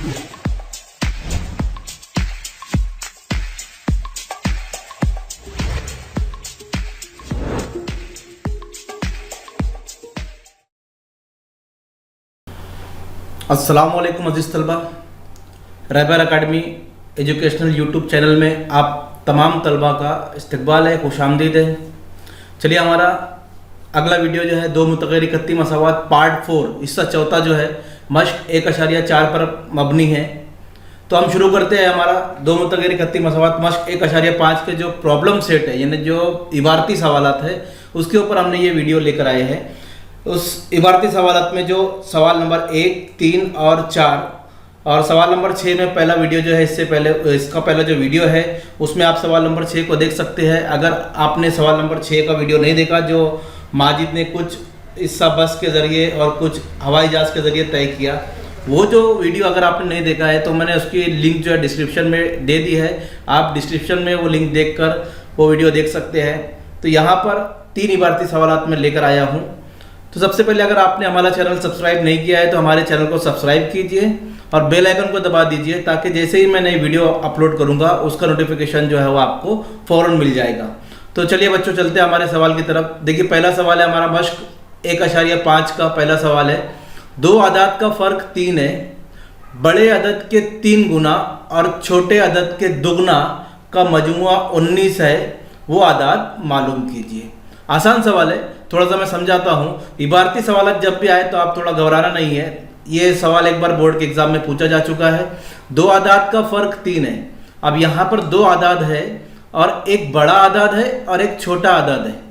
अस्सलामुअलैकुम अज़ीज़ तलबा, रहबर academy educational YouTube channel में आप तमाम तलबा का इस्तकबाल है, खुशामदीद है। चलिए, हमारा अगला वीडियो जो है 2 मुतग़य्यर इकत्ती मसावात पार्ट 4 हिस्सा चौथा जो है मश्क 1.4 पर मबनी है। तो हम शुरू करते हैं हमारा 2 मुतग़य्यर इकत्ती मसावात मश्क 1.5 के जो प्रॉब्लम सेट है, यानी जो इबारती सवालात है, उसके ऊपर हमने ये वीडियो लेकर आए हैं। उस इबारती सवालात में जो सवाल नंबर 1, 3 और 4 और सवाल नंबर 6 में पहला वीडियो जो है, इसका पहला जो वीडियो है उसमें आप सवाल नंबर 6 को देख सकते हैं। अगर आपने सवाल नंबर 6 का वीडियो नहीं देखा, जो माजिद ने कुछ हिस्सा बस के ज़रिए और कुछ हवाई जहाज़ के ज़रिए तय किया, वो जो वीडियो अगर आपने नहीं देखा है तो मैंने उसकी लिंक जो है डिस्क्रिप्शन में दे दी है। आप डिस्क्रिप्शन में वो लिंक देखकर वो वीडियो देख सकते हैं। तो यहाँ पर 3 इबारती सवालात में लेकर आया हूँ। तो सबसे पहले अगर आपने हमारा चैनल सब्सक्राइब नहीं किया है तो हमारे चैनल को सब्सक्राइब कीजिए और बेल आइकन को दबा दीजिए, ताकि जैसे ही मैं नई वीडियो अपलोड करूंगा उसका नोटिफिकेशन जो है वो आपको फ़ौरन मिल जाएगा। तो चलिए बच्चों, चलते हैं हमारे सवाल की तरफ। देखिए, पहला सवाल है हमारा मश्क 1.5 का पहला सवाल है। 2 अदाद का फ़र्क 3 है, बड़े अदद के 3 गुना और छोटे अदद के दुगना का मजमुआ 19 है, वो अदाद मालूम कीजिए। आसान सवाल है, थोड़ा सा मैं समझाता हूँ। इबारती सवाल जब भी आए तो आप थोड़ा घबराना नहीं है। ये सवाल एक बार बोर्ड के एग्जाम में पूछा जा चुका है। 2 आदाद का फ़र्क 3 है। अब यहाँ पर 2 आदाद है और एक बड़ा आदाद है और एक छोटा आदाद है।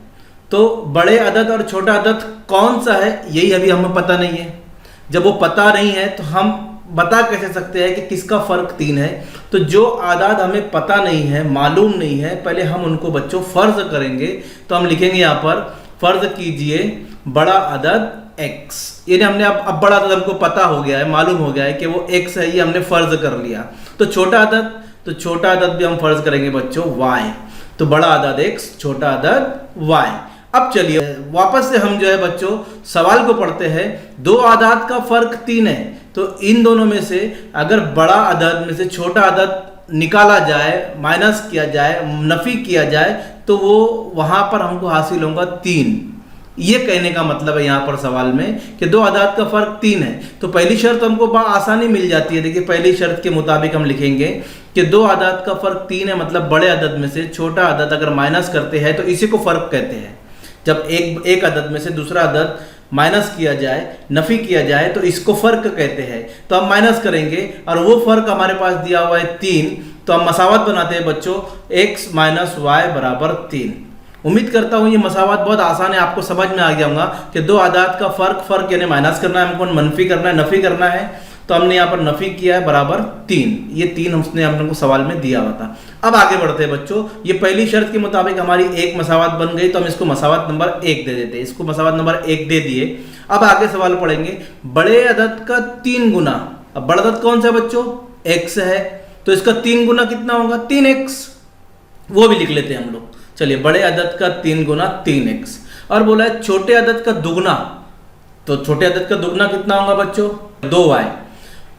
तो बड़े अदद और छोटा अदद कौन सा है, यही अभी हमें पता नहीं है। जब वो पता नहीं है तो हम बता कैसे सकते हैं कि किसका फ़र्क 3 है। तो जो आदाद हमें पता नहीं है, मालूम नहीं है, पहले हम उनको बच्चों फ़र्ज़ करेंगे। तो हम लिखेंगे यहाँ पर फ़र्ज़ कीजिए बड़ा अदद x, यानी हमने अब बड़ा अदद हमको पता हो गया है, मालूम हो गया है कि वो x है, ये हमने फ़र्ज़ कर लिया। तो छोटा अदद भी हम फ़र्ज़ करेंगे बच्चों y। तो बड़ा अदद x, छोटा अदद y। अब चलिए वापस से हम जो है बच्चों सवाल को पढ़ते हैं। 2 आदाद का फ़र्क 3 है, तो इन दोनों में से अगर बड़ा अदद में से छोटा अदद निकाला जाए, माइनस किया जाए, नफ़ी किया जाए, तो वो वहाँ पर हमको हासिल होगा 3। ये कहने का मतलब है यहाँ पर सवाल में कि 2 आदाद का फ़र्क 3 है। तो पहली शर्त हमको आसानी मिल जाती है। देखिए, पहली शर्त के मुताबिक हम लिखेंगे कि 2 आदाद का फ़र्क 3 है, मतलब बड़े अदद में से छोटा अदद अगर माइनस करते हैं तो इसी को फ़र्क कहते हैं। जब एक अदद में से दूसरा अदद माइनस किया जाए, नफ़ी किया जाए, तो इसको फ़र्क कहते हैं। तो हम माइनस करेंगे और वो फ़र्क हमारे पास दिया हुआ है 3। तो हम मसावत बनाते हैं बच्चों, x माइनस वाई बराबर 3। उम्मीद करता हूँ ये मसावत बहुत आसान है, आपको समझ में आ गया होगा कि 2 आदाद का फ़र्क यानी माइनस करना है, हमको मनफी करना है, नफ़ी करना है। तो हमने यहाँ पर नफ़ी किया है बराबर 3। ये 3 हमने हमको सवाल में दिया हुआ था। अब आगे बढ़ते हैं बच्चों। ये पहली शर्त के मुताबिक हमारी एक मसावत बन गई, तो हम इसको मसावत नंबर 1 दे देते हैं। इसको मसावत नंबर 1 दे दिए। अब आगे सवाल पढ़ेंगे, बड़े अदद का 3 गुना। अब बड़ा अदद कौन सा है बच्चों, x है, तो इसका 3 गुना कितना होगा, 3x। वो भी लिख लेते हैं हम लोग। चलिए, बड़े अदद का 3 गुना 3x। और बोला है छोटे अदद का दुगना, तो छोटे अदद का दुगना कितना होगा बच्चों, 2y।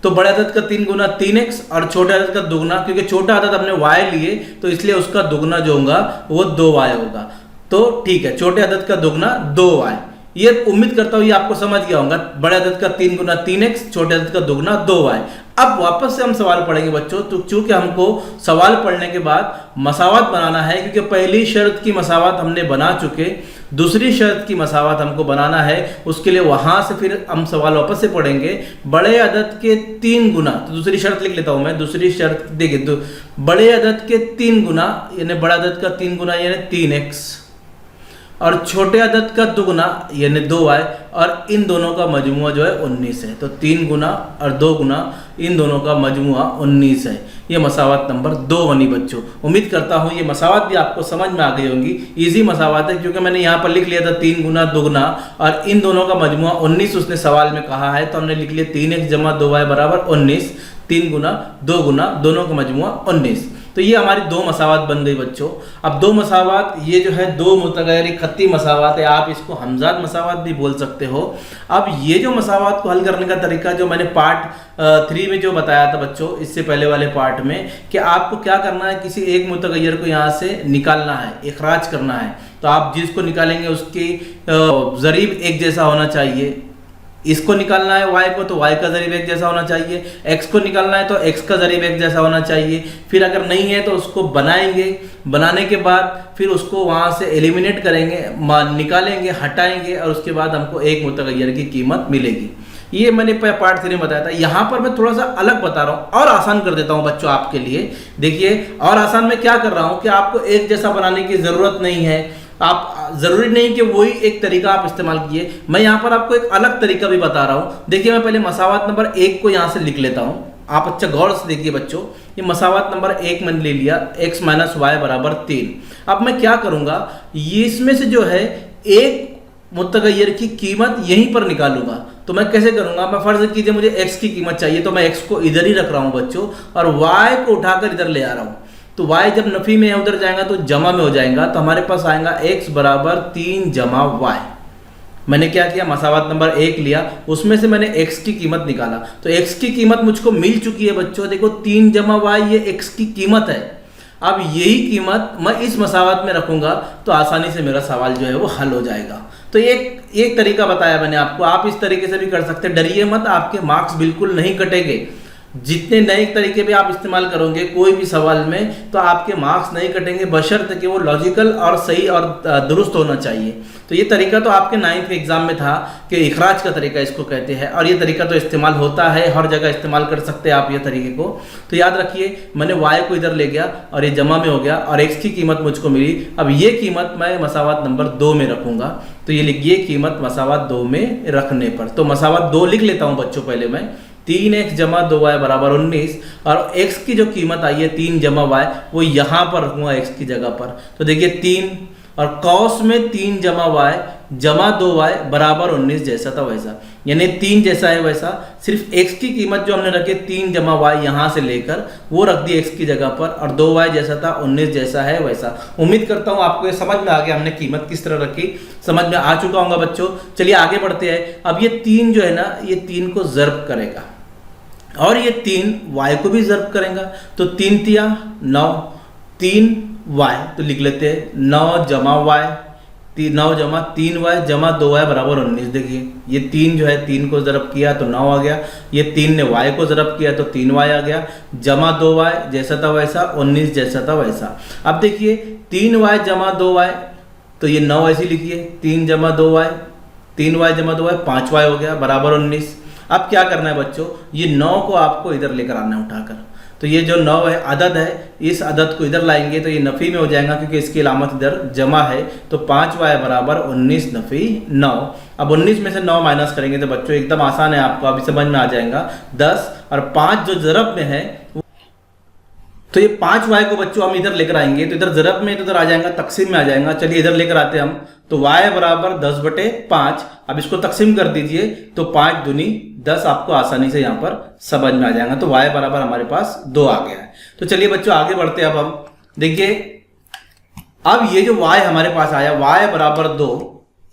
तो बड़े अदद का 3 गुना 3x और छोटे अदद का दुगना, क्योंकि छोटा अदद हमने y लिए तो इसलिए उसका दुगना जो होगा वो 2y होगा। तो ठीक है, छोटे अदद का दुगना 2y। ये उम्मीद करता हूँ ये आपको समझ गया होगा। बड़े अदद का 3 गुना 3x, छोटे अदद का दुगना 2y। अब वापस से हम सवाल पढ़ेंगे बच्चों। तो चूंकि हमको सवाल पढ़ने के बाद मसावत बनाना है, क्योंकि पहली शर्त की मसावत हमने बना चुके, दूसरी शर्त की मसावत हमको बनाना है, उसके लिए वहां से फिर हम सवाल वापस से पढ़ेंगे। बड़े अदद के 3 गुना, तो दूसरी शर्त लिख लेता हूं मैं। दूसरी शर्त देखिए, बड़े अदद के 3 गुना यानी बड़ा अदद का 3 गुना यानी 3x और छोटे अदद का दुगना यानी 2y, और इन दोनों का मजमुआ जो है 19 है। तो 3 गुना और 2 गुना, इन दोनों का मजमुआ 19 है। ये मसावत नंबर 2 बनी बच्चों। उम्मीद करता हूँ ये मसावत भी आपको समझ में आ गई होंगी। इजी मसावत है, क्योंकि मैंने यहाँ पर लिख लिया था 3 गुना दुगना और इन दोनों का मजमुआ 19 उसने सवाल में कहा है, तो हमने लिख लिया 3x जमा 2y बराबर 19। 3 गुना 2 गुना दोनों का मजमुआ 19। तो ये हमारी दो मसावात बन गई बच्चों। अब दो मसावात, ये जो है दो मुतगैर खत्ती मसावात है, आप इसको हमजाद मसावात भी बोल सकते हो। अब ये जो मसावात को हल करने का तरीका जो मैंने पार्ट 3 में जो बताया था बच्चों, इससे पहले वाले पार्ट में, कि आपको क्या करना है, किसी एक मुतगैर को यहाँ से निकालना है, इखराज करना है। तो आप जिसको निकालेंगे उसकी ज़रीब एक जैसा होना चाहिए। इसको निकालना है y को, तो y का ज़रीब एक जैसा होना चाहिए। x को निकालना है तो x का ज़रीब एक जैसा होना चाहिए। फिर अगर नहीं है तो उसको बनाएंगे, बनाने के बाद फिर उसको वहाँ से एलिमिनेट करेंगे, निकालेंगे, हटाएंगे, और उसके बाद हमको एक मुतगैर की कीमत मिलेगी। ये मैंने पार्ट 3 में बताया था। यहाँ पर मैं थोड़ा सा अलग बता रहा हूँ और आसान कर देता हूँ बच्चों आपके लिए। देखिए, और आसान में क्या कर रहा हूँ कि आपको एक जैसा बनाने की ज़रूरत नहीं है। आप ज़रूरी नहीं कि वही एक तरीका आप इस्तेमाल कीजिए, मैं यहाँ पर आपको एक अलग तरीका भी बता रहा हूँ। देखिए, मैं पहले मसावात नंबर 1 को यहाँ से लिख लेता हूँ। आप अच्छा गौर से देखिए बच्चों, ये मसावात नंबर 1 मैंने ले लिया, x माइनस वाई बराबर 3। अब मैं क्या करूँगा, ये इसमें से जो है एक मुतगैर की कीमत यहीं पर निकालूंगा। तो मैं कैसे करूंगा, मैं फर्ज कीजिए मुझे x की कीमत चाहिए, तो मैं x को इधर ही रख रहा हूँ बच्चों, और y को उठाकर इधर ले आ रहा हूँ। तो y जब नफी में उधर जाएगा तो जमा में हो जाएगा, तो हमारे पास आएगा x बराबर 3 जमा y। मैंने क्या किया, मसावात नंबर 1 लिया, उसमें से मैंने x की कीमत निकाला, तो x की कीमत मुझको मिल चुकी है बच्चों। देखो 3 जमा y, ये x की कीमत है। अब यही कीमत मैं इस मसावत में रखूंगा तो आसानी से मेरा सवाल जो है वो हल हो जाएगा। तो एक तरीका बताया मैंने आपको, आप इस तरीके से भी कर सकते हैं। डरिए मत, आपके मार्क्स बिल्कुल नहीं कटेंगे। जितने नए तरीके भी आप इस्तेमाल करोगे कोई भी सवाल में, तो आपके मार्क्स नहीं कटेंगे, बशर्ते कि वो लॉजिकल और सही और दुरुस्त होना चाहिए। तो ये तरीका तो आपके 9th एग्जाम में था कि इखराज का तरीका इसको कहते हैं, और ये तरीका तो इस्तेमाल होता है, हर जगह इस्तेमाल कर सकते हैं आप ये तरीके को। तो याद रखिए, मैंने y को इधर ले गया और ये जमा में हो गया, और x की कीमत मुझको मिली। अब ये कीमत मैं मसावात नंबर 2 में रखूंगा, तो ये लिखिए कीमत मसावात 2 में रखने पर, तो मसावात 2 लिख लेता हूँ बच्चों। पहले मैं 3x जमा 2y बराबर 19, और x की जो कीमत आई है 3 जमा y, वो यहाँ पर रखूंगा x की जगह पर। तो देखिए 3 और कॉस में 3 जमा y जमा 2y बराबर 19 जैसा था वैसा, यानी 3 जैसा है वैसा। सिर्फ x की कीमत जो हमने रखी 3 जमा y यहाँ से लेकर वो रख दी x की जगह पर, और 2y जैसा था 19 जैसा है वैसा। उम्मीद करता हूँ आपको ये समझ में आ गया, हमने कीमत किस तरह रखी, समझ में आ चुका होगा बच्चों। चलिए आगे बढ़ते हैं। अब ये 3 जो है ना, ये 3 को ज़र्ब करेगा, और ये 3 y को भी ज़र्ब करेगा। तो 3 तिया 9, 3 y, तो लिख लेते हैं 9 जमा y, 9 जमा 3y जमा 2y बराबर 19। देखिए ये 3 जो है 3 को ज़रब किया तो 9 आ गया, ये 3 ने y को ज़रब किया तो 3y आ गया, जमा 2y जैसा था वैसा, 19 जैसा था वैसा। अब देखिए 3y जमा 2y, तो ये 9 ऐसी लिखिए, 3 जमा 2y, 3y जमा 2y 5y हो गया बराबर 19। अब क्या करना है बच्चों, ये 9 को आपको इधर लेकर आना है उठाकर। तो ये जो 9 है अदद है, इस अदद को इधर लाएंगे तो ये नफ़ी में हो जाएगा, क्योंकि इसकी अलामत इधर जमा है। तो 5y बराबर 19 नफ़ी 9। अब 19 में से 9 माइनस करेंगे तो बच्चों एकदम आसान है, आपको अभी समझ में आ जाएगा। 10 और 5 जो ज़रब में है, तो ये 5y को बच्चों हम इधर लेकर आएंगे, तो इधर ज़रब में तो इधर आ जाएगा, तकसीम में आ जाएगा। चलिए इधर लेकर आते हैं हम, तो y बराबर 10/5। अब इसको तकसीम कर दीजिए, तो 5 दूनी 10 आपको आसानी से यहाँ पर समझ में आ जाएगा। तो y बराबर हमारे पास 2 आ गया है। तो चलिए बच्चों आगे बढ़ते हैं। अब हम देखिए, अब ये जो y हमारे पास आया, y बराबर 2,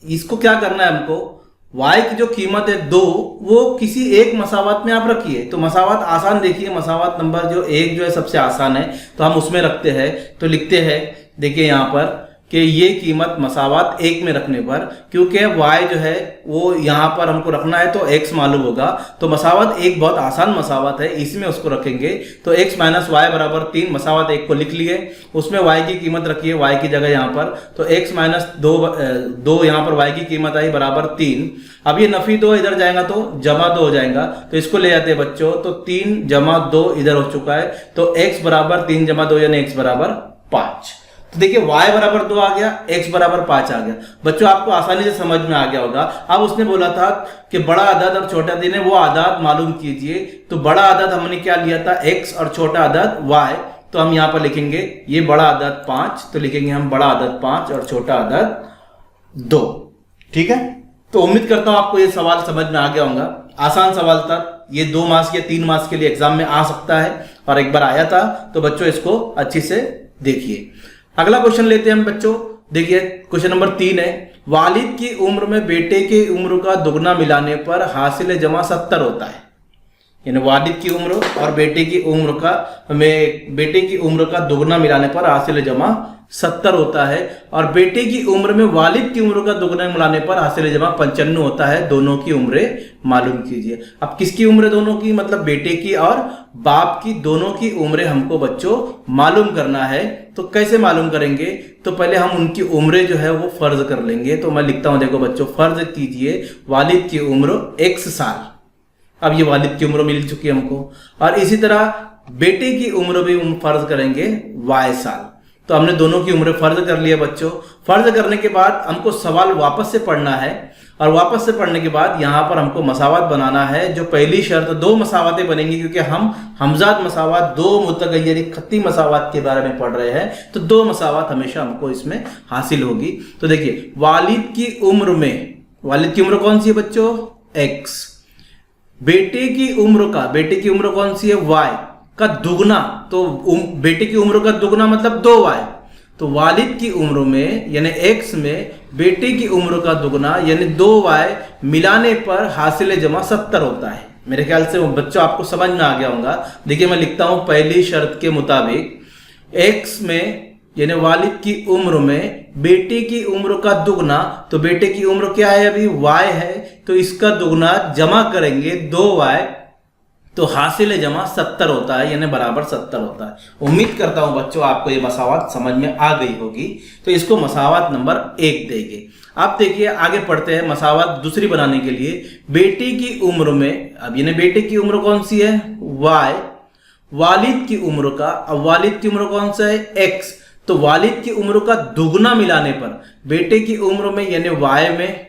इसको क्या करना है हमको, y की जो कीमत है 2, वो किसी एक मसावत में आप रखिए। तो मसावत आसान देखिए, मसावत नंबर जो 1 जो है सबसे आसान है, तो हम उसमें रखते हैं। तो लिखते हैं, देखिए यहाँ पर कि ये कीमत मसावत 1 में रखने पर, क्योंकि y जो है वो यहाँ पर हमको रखना है तो x मालूम होगा, तो मसावत 1 बहुत आसान मसावत है, इसमें उसको रखेंगे। तो x माइनस वाई बराबर 3, मसावत 1 को लिख लिए, उसमें y की कीमत रखिए y की जगह यहाँ पर। तो x माइनस 2 यहाँ पर y की कीमत आई बराबर 3। अब ये नफ़ी 2 इधर जाएगा तो जमा 2 हो जाएगा, तो इसको ले जाते हैं बच्चों। तो 3 जमा 2 इधर हो चुका है, तो x बराबर 3 जमा 2 यानी x बराबर 5। तो देखिए y बराबर 2 आ गया, x बराबर 5 आ गया। बच्चों आपको आसानी से समझ में आ गया होगा। अब उसने बोला था कि बड़ा अदद और छोटा अदद है, वो अदद मालूम कीजिए। तो बड़ा अदद हमने क्या लिया था, x, और छोटा अदद y। तो हम यहाँ पर लिखेंगे ये बड़ा अदद 5, तो लिखेंगे हम बड़ा अदद 5 और छोटा अदद 2। ठीक है, तो उम्मीद करता हूँ आपको ये सवाल समझ में आ गया होगा। आसान सवाल था। ये 2 मार्क्स या 3 मार्क्स के लिए एग्जाम में आ सकता है और एक बार आया था, तो बच्चों इसको अच्छे से देखिए। अगला क्वेश्चन लेते हैं हम बच्चों। देखिए क्वेश्चन नंबर 3 है, वालिद की उम्र में बेटे की उम्र का दुगना मिलाने पर हासिल जमा 70 होता है। यानी वालिद की उम्र और बेटे की उम्र का दुगना मिलाने पर हासिल जमा 70 होता है, और बेटे की उम्र में वालिद की उम्र का दुगना मिलाने पर हासिल जमा 95 होता है। दोनों की उम्रें मालूम कीजिए। अब किसकी उम्र दोनों की, मतलब बेटे की और बाप की, दोनों की उम्रें हमको बच्चों मालूम करना है। तो कैसे मालूम करेंगे, तो पहले हम उनकी उम्रें जो है वो फर्ज कर लेंगे। तो मैं लिखता हूं, देखो बच्चों, फर्ज कीजिए वालिद की उम्र x साल। अब ये वालिद की उम्र मिल चुकी है हमको, और इसी तरह बेटे की उम्र भी फर्ज करेंगे y साल। तो हमने दोनों की उम्र फर्ज कर लिया बच्चों। फर्ज करने के बाद हमको सवाल वापस से पढ़ना है, और वापस से पढ़ने के बाद यहाँ पर हमको मसावत बनाना है। जो पहली शर्त, 2 मसावतें बनेंगी, क्योंकि हम हमजाद मसावत 2 मुतगय्यर खत्ती मसावत के बारे में पढ़ रहे हैं, तो 2 मसावत हमेशा हमको इसमें हासिल होगी। तो देखिए वालिद की उम्र में, वालिद की उम्र कौन सी है बच्चों, x। बेटे की उम्र कौन सी है, y का दुगना। तो बेटे की उम्र का दुगना मतलब 2y। तो वालिद की उम्र में यानी x में बेटे की उम्र का दुगना यानी 2y मिलाने पर हासिल जमा 70 होता है। मेरे ख्याल से बच्चों आपको समझ में आ गया होगा। देखिए मैं लिखता हूं, पहली शर्त के मुताबिक x में यानी वालिद की उम्र में बेटे की उम्र का दुगना, तो बेटे की उम्र क्या है, अभी y है, तो इसका दुगना जमा करेंगे 2y, तो हासिल जमा 70 होता है, यानी बराबर 70 होता है। उम्मीद करता हूं बच्चों आपको ये मसावत समझ में आ गई होगी। तो इसको मसावत नंबर 1 देंगे। अब देखिए आगे पढ़ते हैं। मसावत दूसरी बनाने के लिए बेटे की उम्र में, अब यानी बेटे की उम्र कौन सी है, y, वालिद की उम्र का, अब वालिद की उम्र कौन सा है, x। तो वालिद की उम्र का दुगना मिलाने पर बेटे की उम्र में यानी y में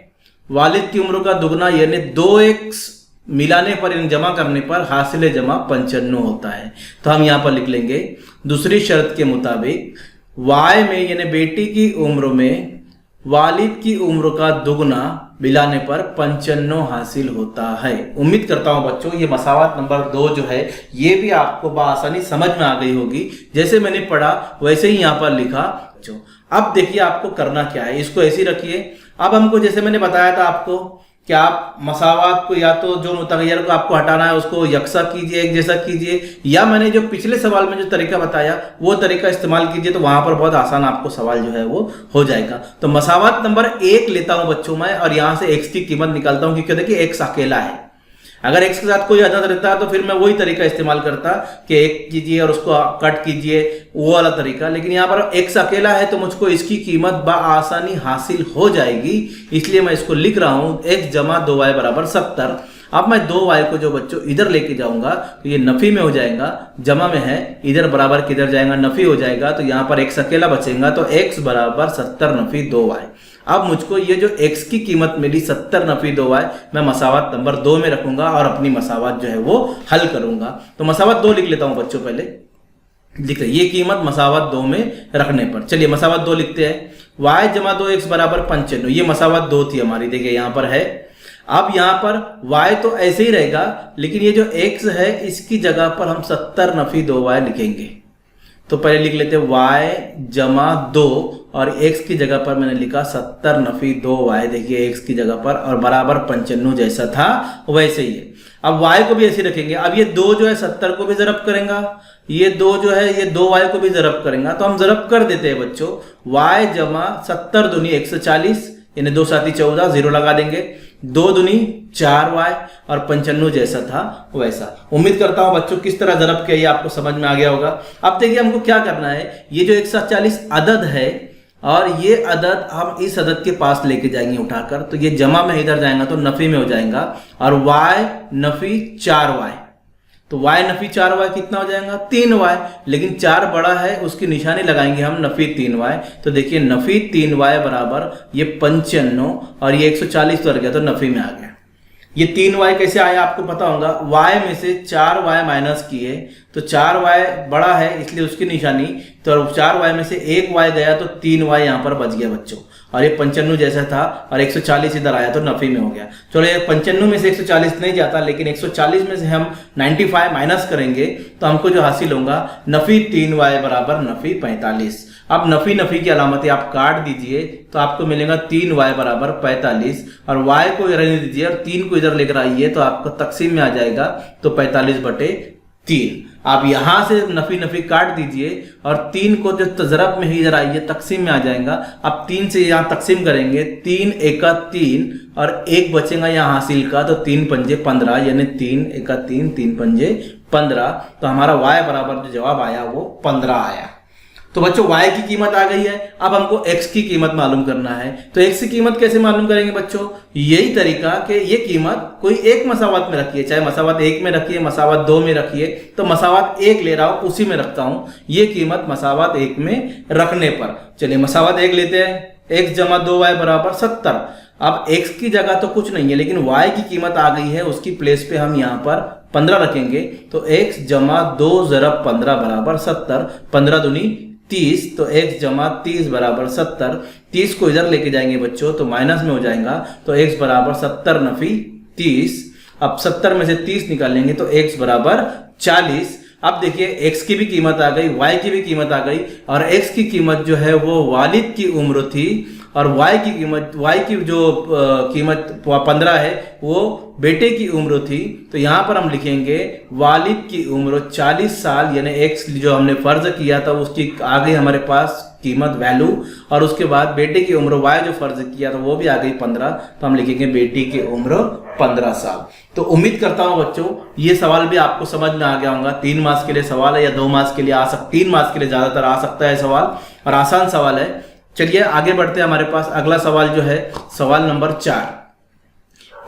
वालिद की उम्र का दुगना यानी 2x मिलाने पर, इन जमा करने पर हासिल जमा 95 होता है। तो हम यहां पर लिख लेंगे, दूसरी शर्त के मुताबिक y में यानी बेटी की उम्र में वालिद की उम्र का दुगना मिलाने पर 95 हासिल होता है। उम्मीद करता हूं बच्चों ये मसावत नंबर 2 जो है ये भी आपको बआसानी समझ में आ गई होगी। जैसे मैंने पढ़ा वैसे ही यहां पर लिखा। अब देखिए आपको करना क्या है, इसको ऐसे रखिए। अब हमको जैसे मैंने बताया था आपको कि आप मसावत को या तो जो मुतगय्यर को आपको हटाना है उसको यकसा कीजिए, एक जैसा कीजिए, या मैंने जो पिछले सवाल में जो तरीका बताया वो तरीका इस्तेमाल कीजिए, तो वहां पर बहुत आसान आपको सवाल जो है वो हो जाएगा। तो मसावत नंबर 1 लेता हूं बच्चों मैं, और यहां से x की कीमत निकालता हूं, क्योंकि देखिए x अकेला है। अगर x के साथ कोई अदद रहता तो फिर मैं वही तरीका इस्तेमाल करता कि 1 कीजिए और उसको कट कीजिए, वो वाला तरीका। लेकिन यहाँ पर x अकेला है तो मुझको इसकी कीमत बआसानी हासिल हो जाएगी, इसलिए मैं इसको लिख रहा हूं x जमा 2y बराबर 70। अब मैं 2y को जो बच्चों इधर लेके जाऊंगा तो ये नफी में हो जाएगा, जमा में है, इधर बराबर किधर जाएगा, नफी हो जाएगा, तो यहाँ पर x अकेला बचेगा, तो x बराबर 70 नफी 2y। अब मुझको ये जो x की कीमत मिली 70 नफी 2y मैं मसावत नंबर 2 में रखूंगा और अपनी मसावत जो है वो हल करूंगा। तो मसावत 2 लिख लेता हूं बच्चों, पहले लिख रहे ये कीमत मसावत 2 में रखने पर। चलिए मसावत 2 लिखते हैं। y जमा 2x बराबर 95, ये मसावत 2 थी हमारी, देखिए यहाँ पर है। अब यहाँ पर y तो ऐसे ही रहेगा, लेकिन ये जो x है इसकी जगह पर हम 70 नफी 2y लिखेंगे। तो पहले लिख लेते हैं y जमा 2 और x की जगह पर मैंने लिखा 70 नफी 2y, देखिए x की जगह पर, और बराबर 95 जैसा था वैसे ही है। अब y को भी ऐसे रखेंगे। अब ये 2 जो है 70 को भी ज़रब करेगा, ये 2 जो है ये 2y को भी ज़रब करेगा, तो हम ज़रब कर देते हैं बच्चों। y जमा 70 दूनी 140 यानी 2 साथी 14, 0 लगा देंगे, 2 दूनी 4y और 95 जैसा था वैसा। उम्मीद करता हूं बच्चों किस तरह ज़रब किया ये आपको समझ में आ गया होगा। अब देखिए हमको क्या करना है, ये जो 140 अदद है और ये अदद हम इस अदद के पास लेके जाएंगे उठाकर, तो ये जमा में इधर जाएगा तो नफी में हो जाएगा, और y नफी 4y, तो y नफी 4y कितना हो जाएगा 3y, लेकिन 4 बड़ा है उसकी निशानी लगाएंगे हम नफी 3y, तो देखिए नफी 3y बराबर ये 95 और ये 140 तो आ गया तो नफी में आ गया। ये 3y कैसे आया आपको पता होगा, y में से 4y माइनस किए तो 4y बड़ा है इसलिए उसकी निशानी, तो 4y में से 1y गया तो 3y यहाँ पर बच गया बच्चों, और ये 95 जैसा था और 140 इधर आया तो नफी में हो गया। चलो ये 95 में से 140 नहीं जाता, लेकिन 140 में से हम 95 माइनस करेंगे तो हमको जो हासिल होगा नफी 3y बराबर नफी 45। अब नफी नफी की अलामतें आप काट दीजिए तो आपको मिलेगा 3y बराबर 45, और y को रहने दीजिए और 3 को इधर लेकर आइए तो आपको तकसीम में आ जाएगा तो 45/3। आप यहां से नफी नफी काट दीजिए और 3 को जो तजरब में ही इधर आइए तकसीम में आ जाएगा। अब 3 से यहाँ तकसीम करेंगे, 3 एका 3 और 1 बचेगा यहाँ हासिल का, तो 3 पंजे 15, यानी 3 एका 3 3 पंजे 15, तो हमारा y बराबर जो जवाब आया वो 15 आया। तो बच्चों y की कीमत आ गई है, अब हमको x की कीमत मालूम करना है। तो x की कीमत कैसे मालूम करेंगे बच्चों, यही तरीका कि ये कीमत कोई एक मसावत में रखिए, चाहे मसावत 1 में रखिए, मसावत 2 में रखिए, तो मसावत 1 ले रहा हूं उसी में रखता हूं ये कीमत मसावत 1 में रखने पर। चलिए मसावत 1 लेते हैं, x जमा 2y बराबर 70। अब x की जगह तो कुछ नहीं है, लेकिन y की कीमत आ गई है, उसकी प्लेस पे हम यहाँ पर 15 रखेंगे, तो x जमा 2 ज़रब 15 बराबर 70, 15 दूनी 30, तो x जमा 30 बराबर 70। 30 को इधर लेके जाएंगे बच्चों तो माइनस में हो जाएगा, तो x बराबर 70 नफी 30। अब 70 में से 30 निकालेंगे तो x बराबर 40। अब देखिए x की भी कीमत आ गई, y की भी कीमत आ गई, और x की कीमत जो है वो वालिद की उम्र थी, और y की जो कीमत 15 है वो बेटे की उम्र थी। तो यहाँ पर हम लिखेंगे वालिद की उम्र 40 साल, यानी x जो हमने फर्ज किया था उसकी आ गई हमारे पास कीमत वैल्यू, और उसके बाद बेटे की उम्र y जो फर्ज किया था वो भी आ गई 15, तो हम लिखेंगे बेटी की उम्र 15 साल। तो उम्मीद करता हूँ बच्चों ये सवाल भी आपको समझ में आ गया होगा। 3 मार्क्स के लिए सवाल है या 2 मार्क्स के लिए आ सकता, 3 मार्क्स के लिए ज्यादातर आ सकता है सवाल, और आसान सवाल है। चलिए आगे बढ़ते हैं, हमारे पास अगला सवाल जो है सवाल नंबर 4।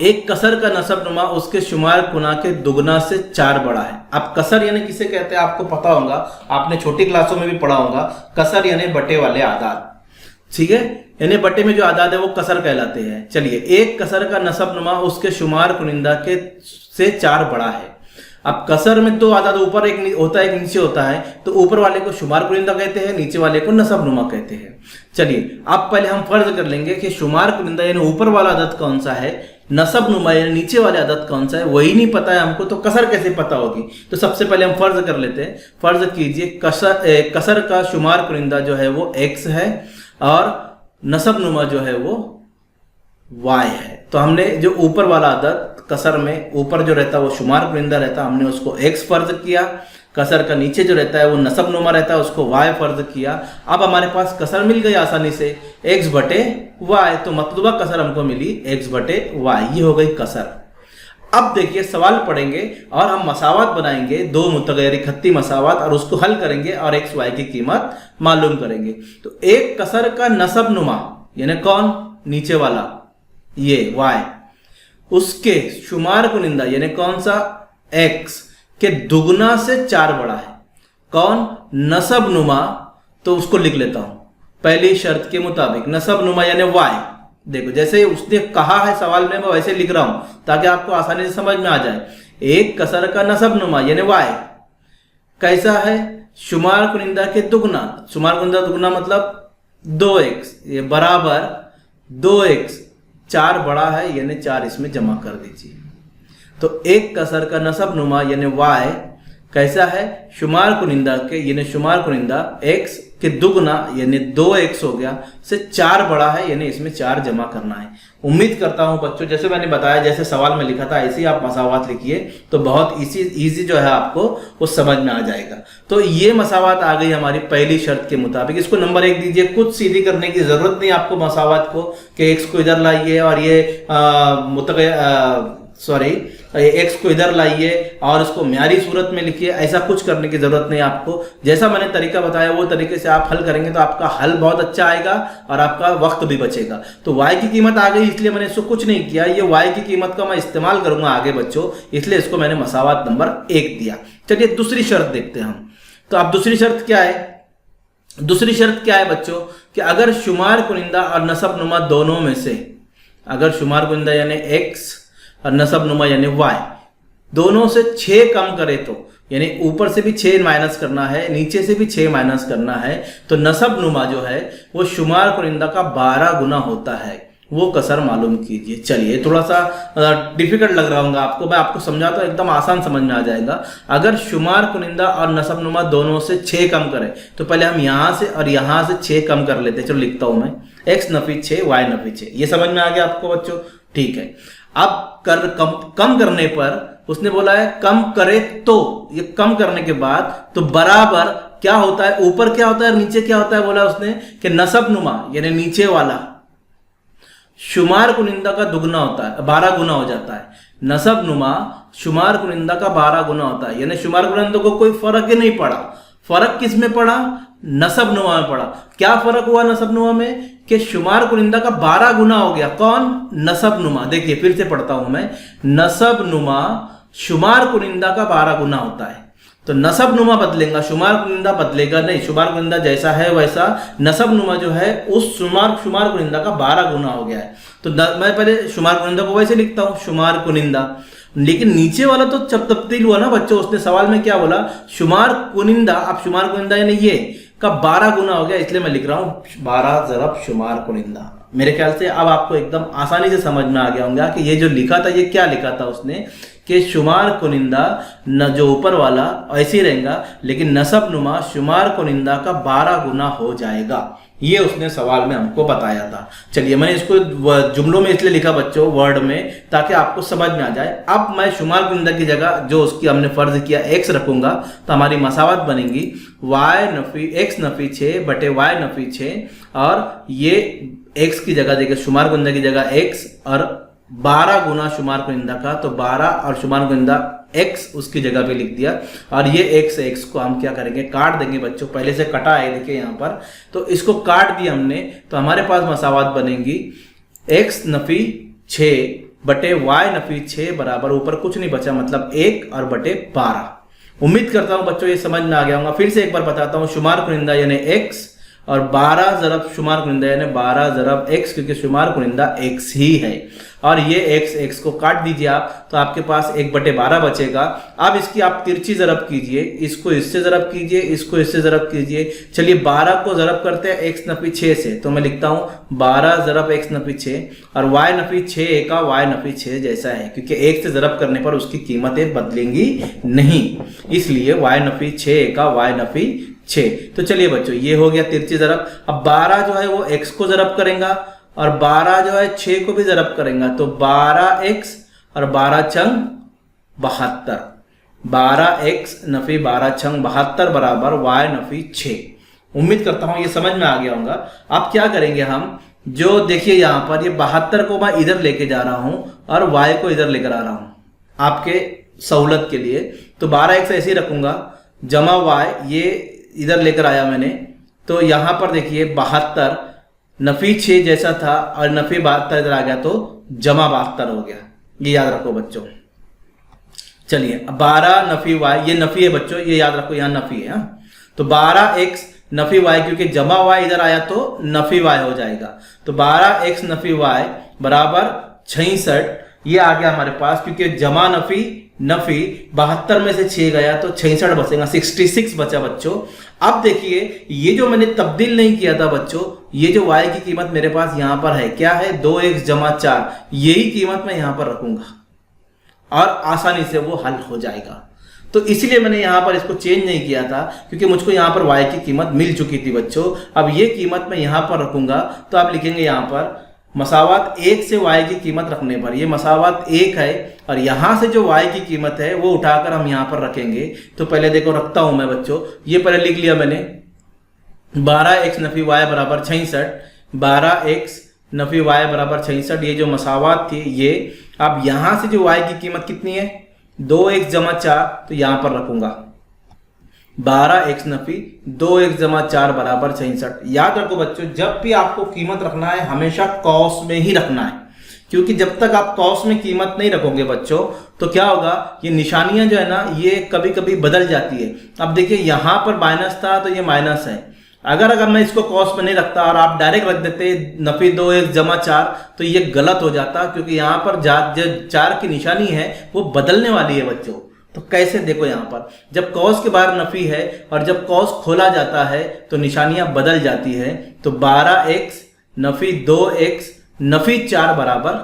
एक कसर का नसब नुमा उसके शुमार गुना के दुगना से 4 बड़ा है। अब कसर यानी किसे कहते हैं आपको पता होगा, आपने छोटी क्लासों में भी पढ़ा होगा। कसर यानी बटे वाले आदाद, ठीक है, यानी बटे में जो आदाद है वो कसर कहलाते हैं। चलिए एक कसर का नसब नुमा उसके शुमार कुनिंदा के से 4 बड़ा है। अब कसर में 2 आदाद ऊपर एक होता है एक नीचे होता है, तो ऊपर वाले को शुमार कुनिंदा कहते हैं, नीचे वाले को नसब नुमा कहते हैं। चलिए अब पहले हम फर्ज कर लेंगे कि शुमार कुनिंदा यानी ऊपर वाला आदत कौन सा है, नसब नुमा यानी नीचे वाले आदत कौन सा है, वही नहीं पता है हमको, तो कसर कैसे पता होगी। तो सबसे पहले हम फर्ज कर लेते हैं। फर्ज कीजिए कसर का शुमार कुनिंदा जो है वो x है और नसब नुमा जो है वो y है। तो हमने जो ऊपर वाला आदत कसर में ऊपर जो रहता है वो शुमार कुनिंदा रहता है, हमने उसको x फर्ज किया। कसर का नीचे जो रहता है वो नसब नुमा रहता है, उसको y फर्ज किया। अब हमारे पास कसर मिल गई आसानी से x बटे y, तो मतलूबा कसर हमको मिली x बटे y, ये हो गई कसर। अब देखिए सवाल पढ़ेंगे और हम मसावत बनाएंगे, 2 मुतगैर खत्ती मसावत, और उसको हल करेंगे और x y की कीमत मालूम करेंगे। तो एक कसर का नसब नुमा यानी कौन, नीचे वाला ये y, उसके शुमार कुनिंदा यानी कौन सा x के दुगना से 4 बड़ा है। कौन, नसब नुमा, तो उसको लिख लेता हूं पहली शर्त के मुताबिक। नसब नुमा यानी y, देखो जैसे उसने कहा है सवाल में मैं वैसे लिख रहा हूं ताकि आपको आसानी से समझ में आ जाए। एक कसर का नसब नुमा यानी y कैसा है, शुमार कुनिंदा के दुगना। शुमार कुनिंदा दुगना मतलब 2x, ये बराबर 2x, 4 बड़ा है यानी 4 इसमें जमा कर दीजिए। तो एक कसर का नसब नुमा यानी y कैसा है, शुमार कुनिंदा के यानी शुमार कुनिंदा x के दुगना यानी 2x हो गया से 4 बड़ा है यानी इसमें 4 जमा करना है। उम्मीद करता हूं बच्चों जैसे मैंने बताया, जैसे सवाल में लिखा था ऐसे ही आप मसावत लिखिए तो बहुत इजी जो है आपको वो समझ में आ जाएगा। तो ये मसावत आ गई हमारी पहली शर्त के मुताबिक। इसको नंबर 1 दीजिए, कुछ सीधी करने की जरूरत नहीं आपको मसावत को कि x को इधर लाइए और ये x को इधर लाइए और इसको म्यारी सूरत में लिखिए, ऐसा कुछ करने की जरूरत नहीं आपको। जैसा मैंने तरीका बताया वो तरीके से आप हल करेंगे तो आपका हल बहुत अच्छा आएगा और आपका वक्त भी बचेगा। तो y की कीमत आ गई इसलिए मैंने इसको कुछ नहीं किया, ये y की कीमत का मैं इस्तेमाल करूंगा आगे बच्चों, इसलिए इसको मैंने मसावत नंबर 1 दिया। चलिए दूसरी शर्त देखते हैं हम। तो अब दूसरी शर्त क्या है, दूसरी शर्त क्या है बच्चों कि अगर शुमार कुनिंदा और नसब नुमा दोनों में से, अगर शुमार कुनिंदा यानी x और नसब नुमा यानी वाई, दोनों से 6 कम करे तो, यानी ऊपर से भी 6 माइनस करना है, नीचे से भी 6 माइनस करना है, तो नसब नुमा जो है वो शुमार कुनिंदा का 12 गुना होता है, वो कसर मालूम कीजिए। चलिए, थोड़ा सा डिफिकल्ट लग रहा होगा आपको, मैं आपको समझाता हूँ, एकदम आसान समझ में आ जाएगा। अगर शुमार कुनिंदा और नसब नुमा दोनों से 6 कम करें तो पहले हम यहाँ से और यहाँ से 6 कम कर लेते हैं। चलो लिखता हूँ मैं, x नफी 6 y नफी 6। ये समझ में आ गया आपको बच्चों? ठीक है। अब कम करने पर उसने बोला है कम करे तो, ये कम करने के बाद तो बराबर क्या होता है, ऊपर क्या होता है और नीचे क्या होता है, बोला उसने कि नसब नुमा यानी नीचे वाला शुमार कुनिंदा का दुगना होता है, 12 गुना हो जाता है। नसब नुमा शुमार कुनिंदा का 12 गुना होता है, यानी शुमार कुनिंदा को कोई फर्क ही नहीं पड़ा। फर्क किस में पड़ा? नसब नुमा में पड़ा। क्या फर्क हुआ नसब नुमा में? कि शुमार कुनिंदा का 12 गुना हो गया। कौन? नसब नुमा। देखिए फिर से पढ़ता हूं मैं, नसब नुमा शुमार कुनिंदा का 12 गुना होता है। तो नसब नुमा बदलेगा, शुमार कुनिंदा बदलेगा नहीं। शुमार कुनिंदा जैसा है वैसा नसब नुमा जो है उस शुमार कुनिंदा का 12 गुना हो गया है। तो मैं पहले शुमार कुनिंदा को वैसे लिखता हूं, शुमार कुनिंदा, लेकिन नीचे वाला तो तब्दील हुआ ना बच्चों। उसने सवाल में क्या बोला? शुमार कुनिंदा, अब शुमार कुनिंदा यानी ये का 12 गुना हो गया, इसलिए मैं लिख रहा हूं 12 ज़रब शुमार कुनिंदा। मेरे ख्याल से अब आपको एकदम आसानी से समझ में आ गया होगा कि ये जो लिखा था ये क्या लिखा था उसने, कि शुमार कुनिंदा न जो ऊपर वाला ऐसे ही रहेगा, लेकिन नसब नुमा शुमार कुनिंदा का 12 गुना हो जाएगा। ये उसने सवाल में हमको बताया था। चलिए, मैंने इसको जुमलों में इसलिए लिखा बच्चों, वर्ड में, ताकि आपको समझ में आ जाए। अब मैं शुमार कुनिंदा की जगह जो उसकी हमने फर्ज किया x रखूंगा, तो हमारी मसावत बनेगी y नफी x नफी 6 बटे y नफी 6, और ये x की जगह देखिए, शुमार कुनिंदा की जगह x और 12 गुना शुमार कुनिंदा का, तो 12 और शुमार कुनिंदा x उसकी जगह पे लिख दिया। और ये x को हम क्या करेंगे? काट देंगे बच्चों। पहले से कटा है देखिए यहाँ पर, तो इसको काट दिया हमने, तो हमारे पास मसावत बनेगी x नफी 6 बटे y नफी 6 बराबर, ऊपर कुछ नहीं बचा, मतलब 1 और बटे 12। उम्मीद करता हूँ बच्चों ये समझ में आ गया होगा। फिर से एक बार बताता हूँ, शुमार कुनिंदा यानी x और 12 ज़रब शुमार कुनिंदा यानी 12 ज़रब x, क्योंकि शुमार कुनिंदा x ही है। और ये x को काट दीजिए आप, तो आपके पास 1/12 बचेगा। अब इसकी आप तिरछी ज़रब कीजिए, इसको इससे ज़रब कीजिए, इसको इससे ज़रब कीजिए। चलिए 12 को ज़रब करते हैं x नफी 6 से, तो मैं लिखता हूँ 12 ज़रब x नफी 6, और y नफी 6 का y नफी 6 जैसा है, क्योंकि 1 से ज़रब करने पर उसकी कीमतें बदलेंगी नहीं, इसलिए y नफी 6 का y नफी 6। तो चलिए बच्चों, ये हो गया तिरछी ज़रब। अब 12 जो है वो x को ज़रब करेगा, और 12 जो है 6 को भी ज़रब करेगा, तो 12x और 12 छंग 72, 12x नफी 12 छंग 72 बराबर y नफी 6। उम्मीद करता हूं ये समझ में आ गया होगा। अब क्या करेंगे हम, जो देखिए यहाँ पर ये 72 को मैं इधर लेके जा रहा हूं और y को इधर लेकर आ रहा हूं आपके सहूलत के लिए। तो 12x ऐसे ही रखूंगा, जमा y ये इधर लेकर आया मैंने, तो यहाँ पर देखिए 72 नफी 6 जैसा था और नफी 72 इधर आ गया, तो जमा 72 हो गया। ये याद रखो बच्चों। चलिए, 12 नफी y, ये नफी है बच्चों, ये याद रखो, यहाँ नफी है। तो 12x नफी y, क्योंकि जमा y इधर आया तो नफी y हो जाएगा, तो 12x नफी y बराबर 66। ये आ गया हमारे पास, क्योंकि जमा नफी 72 में से 6 गया तो 66 बचेगा, 66 बचा बच्चों। अब देखिए, ये जो मैंने तब्दील नहीं किया था बच्चों, ये जो y की कीमत मेरे पास यहाँ पर है, क्या है? 2x जमा 4, यही कीमत मैं यहाँ पर रखूंगा और आसानी से वो हल हो जाएगा। तो इसलिए मैंने यहाँ पर इसको चेंज नहीं किया था, क्योंकि मुझको यहाँ पर y की कीमत मिल चुकी थी बच्चों। अब ये कीमत मैं यहाँ पर रखूंगा, तो आप लिखेंगे यहाँ पर मसावत 1 से y की कीमत रखने पर, ये मसावत 1 है, और यहाँ से जो y की कीमत है वो उठाकर हम यहाँ पर रखेंगे। तो पहले देखो रखता हूँ मैं बच्चों, ये पहले लिख लिया मैंने, 12x नफी y बराबर 66, 12x नफी y बराबर 66, ये जो मसावत थी ये। अब यहाँ से जो y की कीमत कितनी है? 2x जमा 4, तो यहाँ पर रखूंगा 12x नफी 2x जमा 4 बराबर 66। याद रखो बच्चों, जब भी आपको कीमत रखना है हमेशा कॉस में ही रखना है, क्योंकि जब तक आप कॉस में कीमत नहीं रखोगे बच्चों तो क्या होगा, ये निशानियां जो है ना ये कभी कभी बदल जाती है। अब देखिए यहाँ पर माइनस था तो ये माइनस है, अगर मैं इसको कॉस में नहीं रखता और आप डायरेक्ट रख देते नफी 2x जमा 4, तो ये गलत हो जाता, क्योंकि यहाँ पर जो 4 की निशानी है वो बदलने वाली है बच्चों। तो कैसे, देखो यहाँ पर जब कॉस के बाहर नफी है और जब कॉस खोला जाता है तो निशानियां बदल जाती है। तो 12x नफी 2x नफी 4 बराबर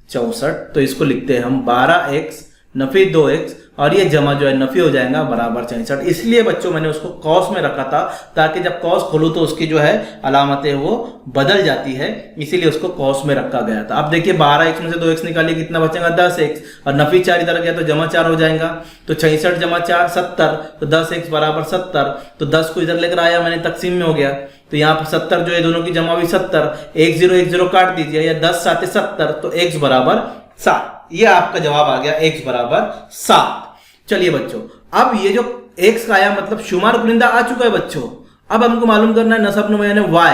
64। तो इसको लिखते हैं हम 12x नफी 2x और ये जमा जो है नफी हो जाएगा बराबर 66। इसलिए बच्चों मैंने उसको कॉस में रखा था, ताकि जब कॉस खोलूं तो उसकी जो है अलामतें वो बदल जाती है, इसीलिए उसको कॉस में रखा गया था। अब देखिए 12x में से 2x निकालिए, कितना बचेगा 10x, और नफी 4 इधर गया तो जमा 4 हो जाएगा। तो 66 जमा 4 70, तो 10x बराबर 70। तो 10 को इधर लेकर आया मैंने, तकसीम में हो गया। तो यहाँ पर 70 जो है दोनों की जमा हुई 70, 1 0 काट दीजिए, या 10 7 70, तो x बराबर 7। ये आपका जवाब आ गया, x बराबर 7। चलिए बच्चों, अब ये जो x का आया मतलब शुमार कुनिंदा आ चुका है बच्चों। अब हमको मालूम करना है नसब नुमा यानी y।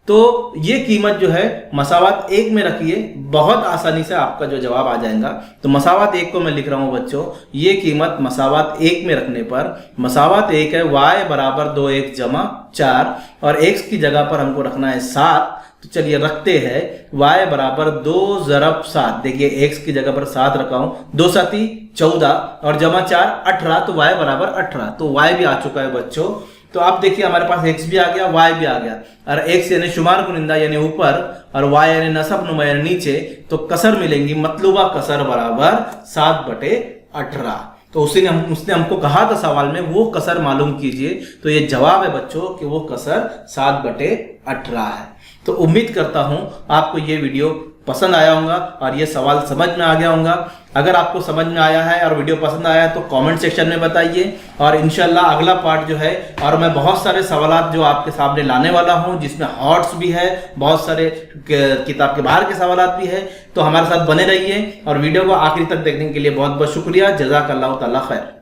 तो ये कीमत जो है मसावत 1 में रखिए, बहुत आसानी से आपका जो जवाब आ जाएगा। तो मसावत 1 को मैं लिख रहा हूं बच्चों, ये कीमत मसावत 1 में रखने पर मसावत 1 है y बराबर 2x जमा 4, और x की जगह पर हमको रखना है 7। तो चलिए रखते हैं y बराबर 2 ज़रब 7। देखिए x की जगह पर 7 रखा हूं, 2 7 14 और जमा 4 18, तो y बराबर 18। तो y भी आ चुका है बच्चों। तो आप देखिए हमारे पास x भी आ गया, y भी आ गया, और x यानी शुमार कुनिंदा यानी ऊपर, और y यानी नसब नुमा यानी नीचे। तो कसर मिलेंगी, मतलूबा कसर बराबर 7/18। तो उसने हमको कहा था सवाल में वो कसर मालूम कीजिए। तो ये जवाब है बच्चों कि वो कसर 7/18 है। तो उम्मीद करता हूं आपको ये वीडियो पसंद आया होगा और ये सवाल समझ में आ गया होगा। अगर आपको समझ में आया है और वीडियो पसंद आया है तो कमेंट सेक्शन में बताइए, और इंशाल्लाह अगला पार्ट जो है, और मैं बहुत सारे सवालात जो आपके सामने लाने वाला हूं, जिसमें हॉट्स भी है, बहुत सारे किताब के बाहर के सवालात भी है। तो हमारे साथ बने रहिए, और वीडियो को आखिरी तक देखने के लिए बहुत बहुत शुक्रिया। जज़ाकल्लाहु ताला खैर।